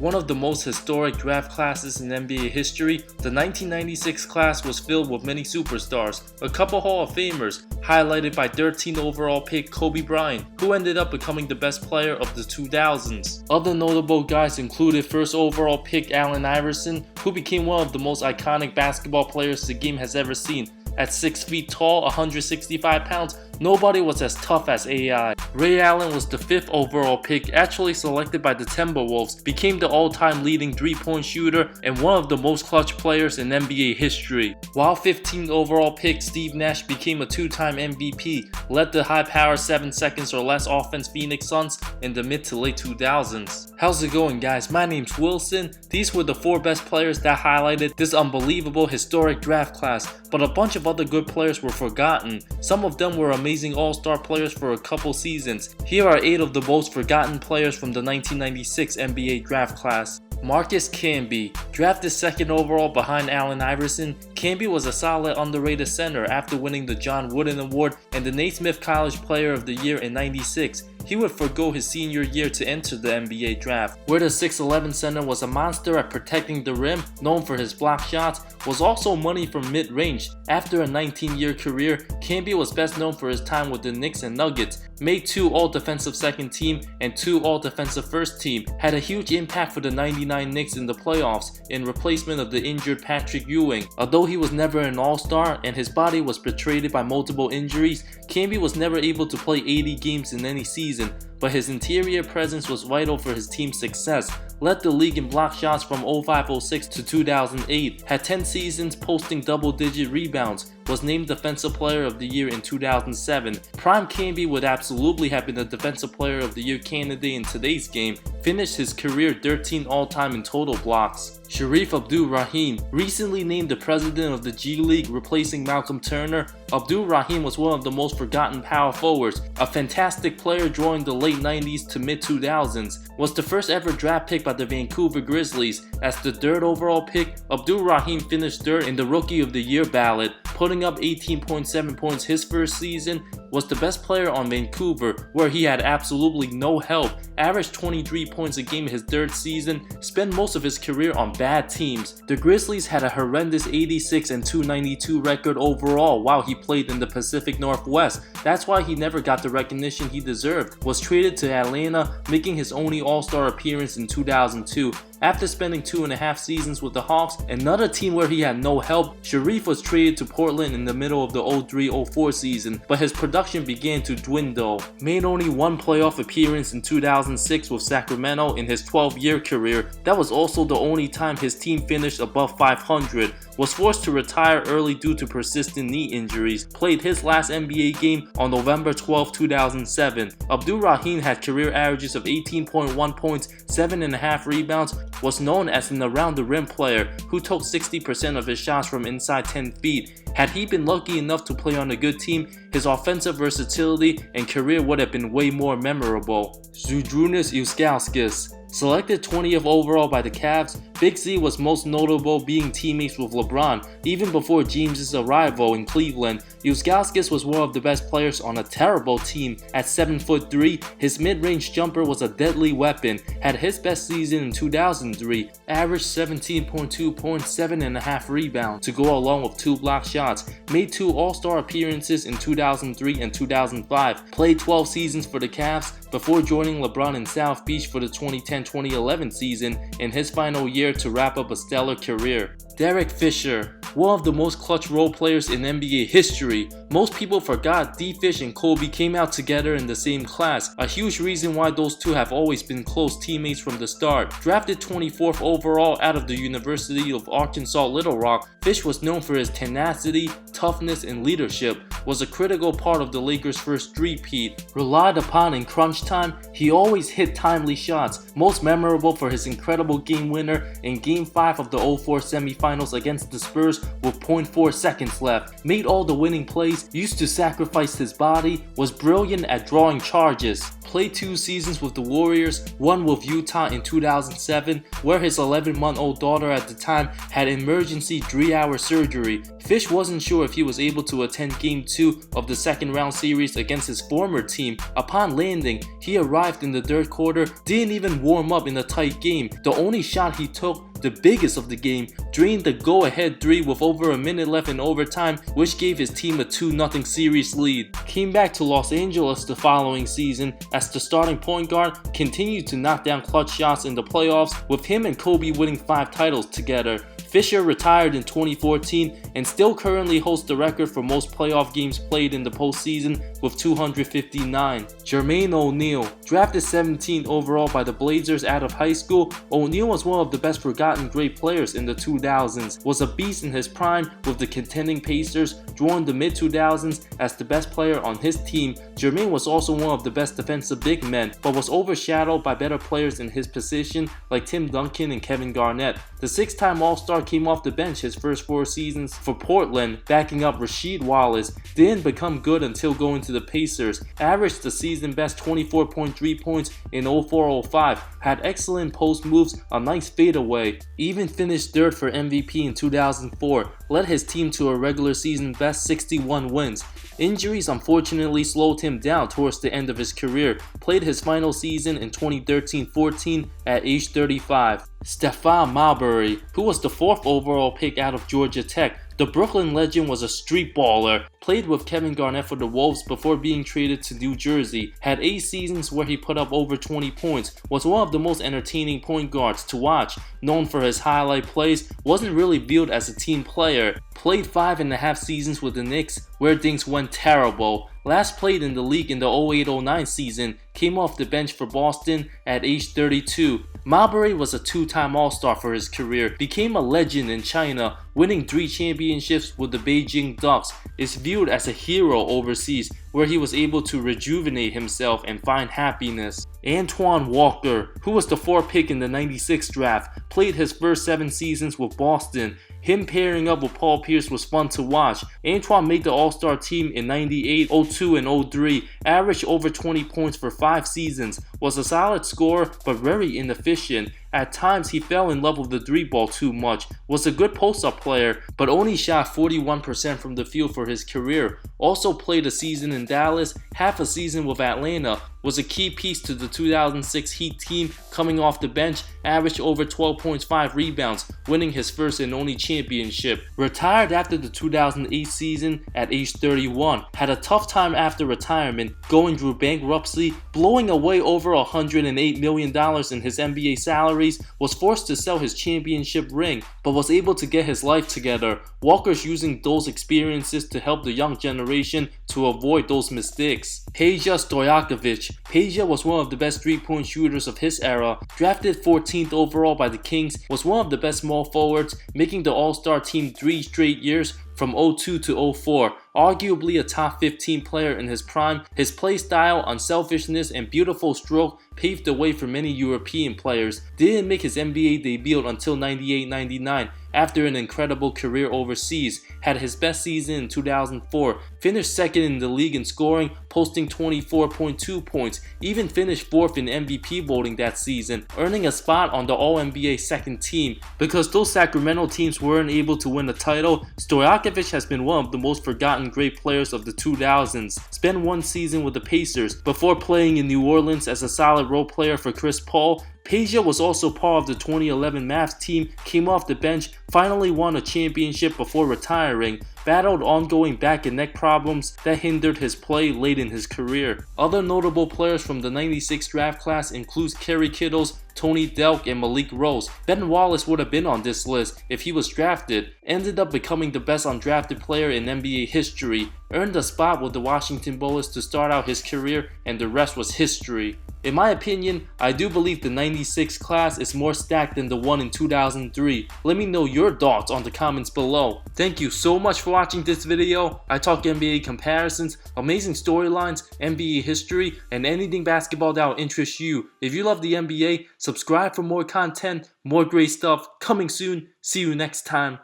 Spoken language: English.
One of the most historic draft classes in NBA history, the 1996 class was filled with many superstars, a couple Hall of Famers, highlighted by 13th overall pick Kobe Bryant, who ended up becoming the best player of the 2000s. Other notable guys included first overall pick Allen Iverson, who became one of the most iconic basketball players the game has ever seen. At 6 feet tall, 165 pounds, nobody was as tough as AI. Ray Allen was the 5th overall pick, actually selected by the Timberwolves, became the all-time leading three-point shooter and one of the most clutch players in NBA history. While 15th overall pick Steve Nash became a 2-time MVP, led the high-powered 7 seconds or less offense Phoenix Suns in the mid to late 2000s. How's it going, guys? My name's Wilson. These were the 4 best players that highlighted this unbelievable historic draft class, but a bunch of other good players were forgotten. Some of them were amazing all-star players for a couple seasons. Here are 8 of the most forgotten players from the 1996 NBA draft class. Marcus Camby. Drafted 2nd overall behind Allen Iverson, Camby was a solid underrated center after winning the John Wooden Award and the Naismith College Player of the Year in '96. He would forgo his senior year to enter the NBA draft, where the 6'11 center was a monster at protecting the rim, known for his block shots, was also money from mid-range. After a 19-year career, Camby was best known for his time with the Knicks and Nuggets, made 2 All-Defensive Second Team and 2 All-Defensive First Team, had a huge impact for the '99 Knicks in the playoffs in replacement of the injured Patrick Ewing. Although he was never an all-star and his body was betrayed by multiple injuries, Camby was never able to play 80 games in any season, but his interior presence was vital for his team's success. Led the league in block shots from 05-06 to 2008, had 10 seasons posting double-digit rebounds, was named Defensive Player of the Year in 2007. Prime Camby would absolutely have been a Defensive Player of the Year candidate in today's game, finished his career 13th all-time in total blocks. Shareef Abdur-Rahim, recently named the president of the G League, replacing Malcolm Turner. Abdur-Rahim was one of the most forgotten power forwards, a fantastic player during the late 90s to mid 2000s, was the first ever draft pick by the Vancouver Grizzlies. As the 3rd overall pick, Abdur-Rahim finished 3rd in the Rookie of the Year ballot, putting up 18.7 points his first season, was the best player on Vancouver, where he had absolutely no help, averaged 23 points a game his 3rd season, spent most of his career on bad teams. The Grizzlies had a horrendous 86 and 292 record overall while he played in the Pacific Northwest. That's why he never got the recognition he deserved, was traded to Atlanta, making his only All-Star appearance in 2002. After spending 2.5 seasons with the Hawks, another team where he had no help, Shareef was traded to Portland in the middle of the 03-04 season, but his production began to dwindle. Made only 1 playoff appearance in 2006 with Sacramento in his 12-year career. That was also the only time his team finished above 500. Was forced to retire early due to persistent knee injuries. Played his last NBA game on November 12, 2007. Abdur-Rahim had career averages of 18.1 points, 7.5 rebounds, was known as an around-the-rim player who took 60% of his shots from inside 10 feet. Had he been lucky enough to play on a good team, his offensive versatility and career would have been way more memorable. Zydrunas Ilgauskas. Selected 20th overall by the Cavs, Big Z was most notable being teammates with LeBron. Even before James' arrival in Cleveland, Ilgauskas was one of the best players on a terrible team. At 7'3", his mid-range jumper was a deadly weapon. Had his best season in 2003, averaged 17.2 points, 7.5 rebounds to go along with 2 block shots. Made 2 All-Star appearances in 2003 and 2005. Played 12 seasons for the Cavs before joining LeBron in South Beach for the 2010-2011 season in his final year to wrap up a stellar career. Derek Fisher, one of the most clutch role players in NBA history. Most people forgot D-Fish and Kobe came out together in the same class, a huge reason why those two have always been close teammates from the start. Drafted 24th overall out of the University of Arkansas Little Rock, Fish was known for his tenacity, toughness, and leadership, was a critical part of the Lakers' first three-peat. Relied upon in crunch time, he always hit timely shots, most memorable for his incredible game winner in Game 5 of the 04 semifinals against the Spurs with 0.4 seconds left. Made all the winning plays, used to sacrifice his body, was brilliant at drawing charges. Played 2 seasons with the Warriors, one with Utah in 2007, where his 11-month-old daughter at the time had emergency 3-hour surgery. Fish wasn't sure if he was able to attend Game 2 of the second round series against his former team. Upon landing, he arrived in the third quarter, didn't even warm up in a tight game. The only shot he took, the biggest of the game, drained the go-ahead 3 with over a minute left in overtime, which gave his team a 2-0 series lead. Came back to Los Angeles the following season as the starting point guard, continued to knock down clutch shots in the playoffs, with him and Kobe winning 5 titles together. Fisher retired in 2014 and still currently holds the record for most playoff games played in the postseason with 259. Jermaine O'Neal, drafted 17th overall by the Blazers out of high school, O'Neal was one of the best forgotten great players in the 2000s, was a beast in his prime with the contending Pacers, during the mid-2000s as the best player on his team. Jermaine was also one of the best defensive big men, but was overshadowed by better players in his position like Tim Duncan and Kevin Garnett. The 6-time All-Star came off the bench his first 4 seasons for Portland, backing up Rasheed Wallace. Didn't become good until going to the Pacers. Averaged the season best 24.3 points in 04-05. Had excellent post moves, a nice fadeaway. Even finished third for MVP in 2004. Led his team to a regular season best 61 wins. Injuries unfortunately slowed him down towards the end of his career. Played his final season in 2013-14 at age 35. Stephon Marbury, who was the 4th overall pick out of Georgia Tech. The Brooklyn legend was a street baller, played with Kevin Garnett for the Wolves before being traded to New Jersey, had 8 seasons where he put up over 20 points, was one of the most entertaining point guards to watch, known for his highlight plays, wasn't really viewed as a team player, played 5.5 seasons with the Knicks where things went terrible. Last played in the league in the 08-09 season, came off the bench for Boston at age 32. Marbury was a 2-time All-Star for his career, became a legend in China, winning 3 championships with the Beijing Ducks, is viewed as a hero overseas where he was able to rejuvenate himself and find happiness. Antoine Walker, who was the 4th pick in the 96 draft, played his first 7 seasons with Boston. Him pairing up with Paul Pierce was fun to watch. Antoine made the All-Star team in 98, 02, and 03, averaged over 20 points for 5 seasons, was a solid scorer but very inefficient. At times he fell in love with the 3-ball too much, was a good post-up player, but only shot 41% from the field for his career. Also played a season in Dallas, half a season with Atlanta, was a key piece to the 2006 Heat team coming off the bench, averaged over 12.5 rebounds, winning his first and only championship. Retired after the 2008 season at age 31, had a tough time after retirement, going through bankruptcy, blowing away over $108 million in his NBA salary, was forced to sell his championship ring, but was able to get his life together. Walker's using those experiences to help the young generation to avoid those mistakes. Peja Stojakovic. Peja was one of the best 3-point shooters of his era. Drafted 14th overall by the Kings, was one of the best small forwards, making the All-Star team 3 straight years from 02 to 04. Arguably a top 15 player in his prime, his play style, unselfishness, and beautiful stroke paved the way for many European players. Didn't make his NBA debut until 98-99 after an incredible career overseas. Had his best season in 2004, finished 2nd in the league in scoring, posting 24.2 points, even finished 4th in MVP voting that season, earning a spot on the All-NBA second team. Because those Sacramento teams weren't able to win a title, Stojakovic has been one of the most forgotten great players of the 2000s. Spent 1 season with the Pacers before playing in New Orleans as a solid role player for Chris Paul. Peja was also part of the 2011 Mavs team, came off the bench, finally won a championship before retiring, battled ongoing back and neck problems that hindered his play late in his career. Other notable players from the 96 draft class includes Kerry Kittles, Tony Delk, and Malik Rose. Ben Wallace would have been on this list if he was drafted. Ended up becoming the best undrafted player in NBA history. Earned a spot with the Washington Bullets to start out his career, and the rest was history. In my opinion, I do believe the 96 class is more stacked than the one in 2003. Let me know your thoughts on the comments below. Thank you so much for watching this video. I talk NBA comparisons, amazing storylines, NBA history, and anything basketball that will interest you. If you love the NBA, subscribe for more content, more great stuff coming soon. See you next time.